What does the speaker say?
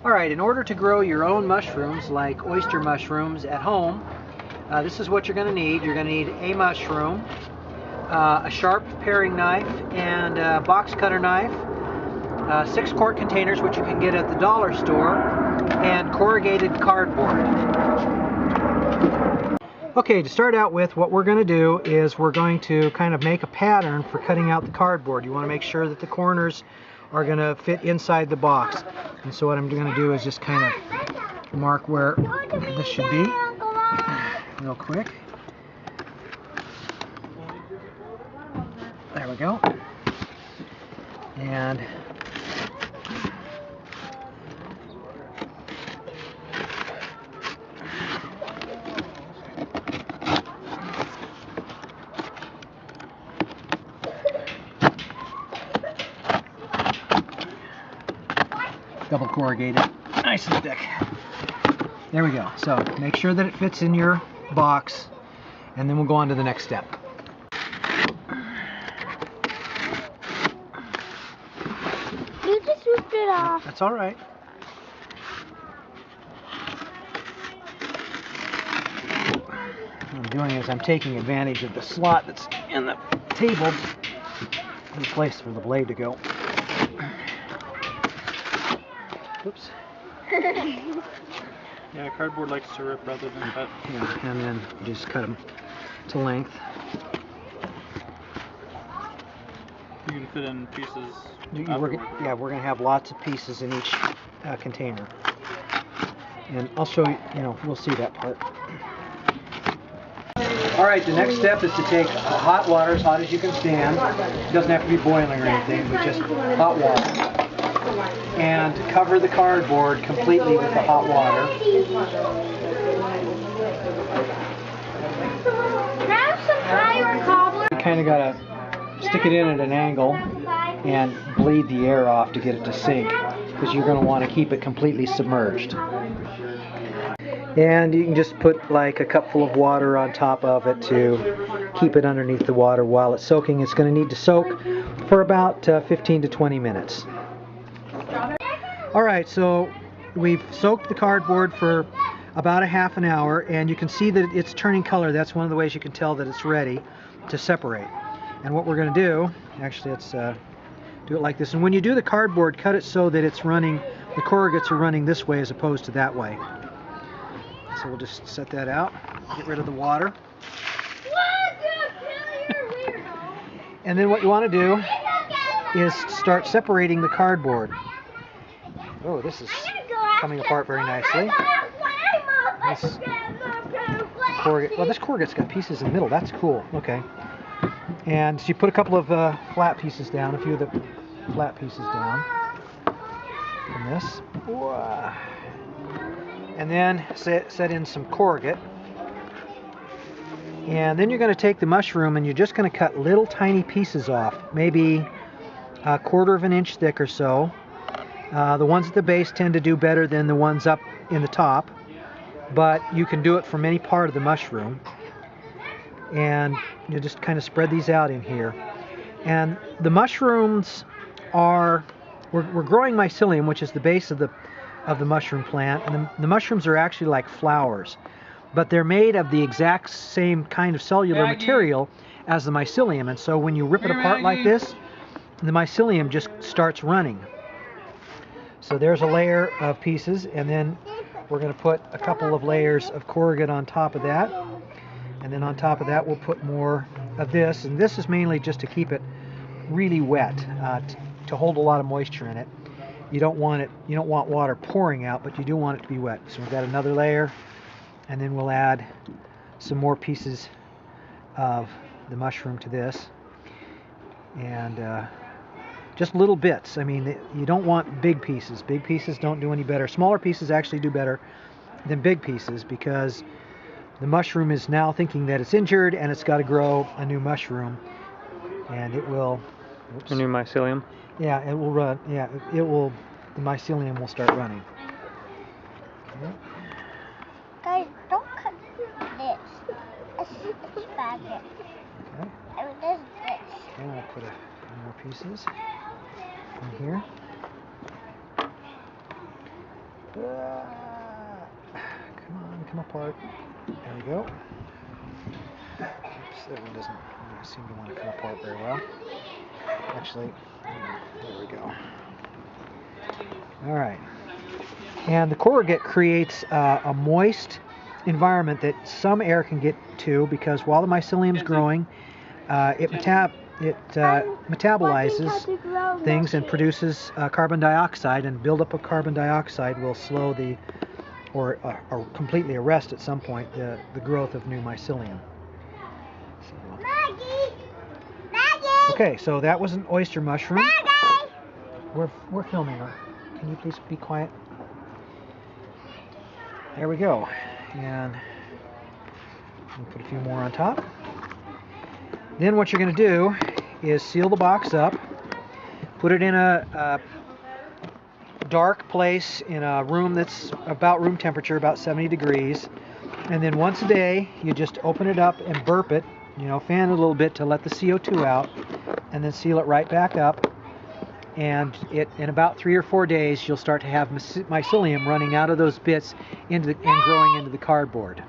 Alright, in order to grow your own mushrooms, like oyster mushrooms at home, this is what you're going to need. You're going to need a mushroom, a sharp paring knife, and a box cutter knife, 6-quart containers, which you can get at the dollar store, and corrugated cardboard. Okay, to start out with, what we're going to do is we're going to kind of make a pattern for cutting out the cardboard. You want to make sure that the corners are going to fit inside the box. And so what I'm going to do is just kind of mark where this should be real quick. There we go. And double corrugated, nice and thick. There we go. So make sure that it fits in your box, and then we'll go on to the next step. You just ripped it off. That's all right. What I'm doing is I'm taking advantage of the slot that's in the table. There's a place for the blade to go. Oops. Yeah, cardboard likes to rip rather than cut. Yeah, and then just cut them to length. You can fit in pieces. We're going to have lots of pieces in each container. And I'll show you, we'll see that part. Alright, the next step is to take hot water, as hot as you can stand. It doesn't have to be boiling or anything, but just hot water. And cover the cardboard completely with the hot water. Grab some tire cobbler. You kind of got to stick it in at an angle and bleed the air off to get it to sink, because you're going to want to keep it completely submerged. And you can just put like a cupful of water on top of it to keep it underneath the water while it's soaking. It's going to need to soak for about 15 to 20 minutes. Alright, so we've soaked the cardboard for about a half an hour, and you can see that it's turning color. That's one of the ways you can tell that it's ready to separate. And what we're going to do, actually let's do it like this. And when you do the cardboard, cut it so that it's running, the corrugates are running this way as opposed to that way. So we'll just set that out, get rid of the water. And then what you want to do is start separating the cardboard. Oh, this is coming apart very nicely. This corrugate, well, this corrugate's got pieces in the middle. That's cool. Okay. And so you put a couple of flat pieces down, a few of the flat pieces down from this. And then set in some corrugate. And then you're going to take the mushroom and you're just going to cut little tiny pieces off, maybe a 1/4 of an inch thick or so. The ones at the base tend to do better than the ones up in the top, but you can do it from any part of the mushroom. And you just kind of spread these out in here. And the mushrooms are, we're growing mycelium, which is the base of the mushroom plant, and the mushrooms are actually like flowers, but they're made of the exact same kind of cellular material as the mycelium, and so when you rip it apart like this, the mycelium just starts running. So there's a layer of pieces, and then we're going to put a couple of layers of corrugate on top of that, and then on top of that we'll put more of this, and this is mainly just to keep it really wet, to hold a lot of moisture in it. You don't want water pouring out, but you do want it to be wet. So we've got another layer, and then we'll add some more pieces of the mushroom to this, and just little bits. I mean, you don't want big pieces. Big pieces don't do any better. Smaller pieces actually do better than big pieces, because the mushroom is now thinking that it's injured and it's got to grow a new mushroom, and it will. Oops. A new mycelium. Yeah, it will run. Yeah, it will. The mycelium will start running. Okay. Guys, don't cut this. It's faggot. Okay. And there's this. And I'll put a few more pieces in here. Come on, come apart. There we go. Oops, that one doesn't seem to want to come apart very well. Actually, there we go. All right. And the corrugate creates a moist environment that some air can get to, because while the mycelium is growing, it metabolizes things and produces carbon dioxide, and buildup of carbon dioxide will slow or completely arrest at some point the growth of new mycelium. Okay, so that was an oyster mushroom. We're filming. Can you please be quiet? There we go. And we'll put a few more on top. Then what you're going to do is seal the box up, put it in a dark place in a room that's about room temperature, about 70 degrees. And then once a day, you just open it up and burp it, fan it a little bit to let the CO2 out, and then seal it right back up. And in about 3 or 4 days, you'll start to have mycelium running out of those bits and growing into the cardboard.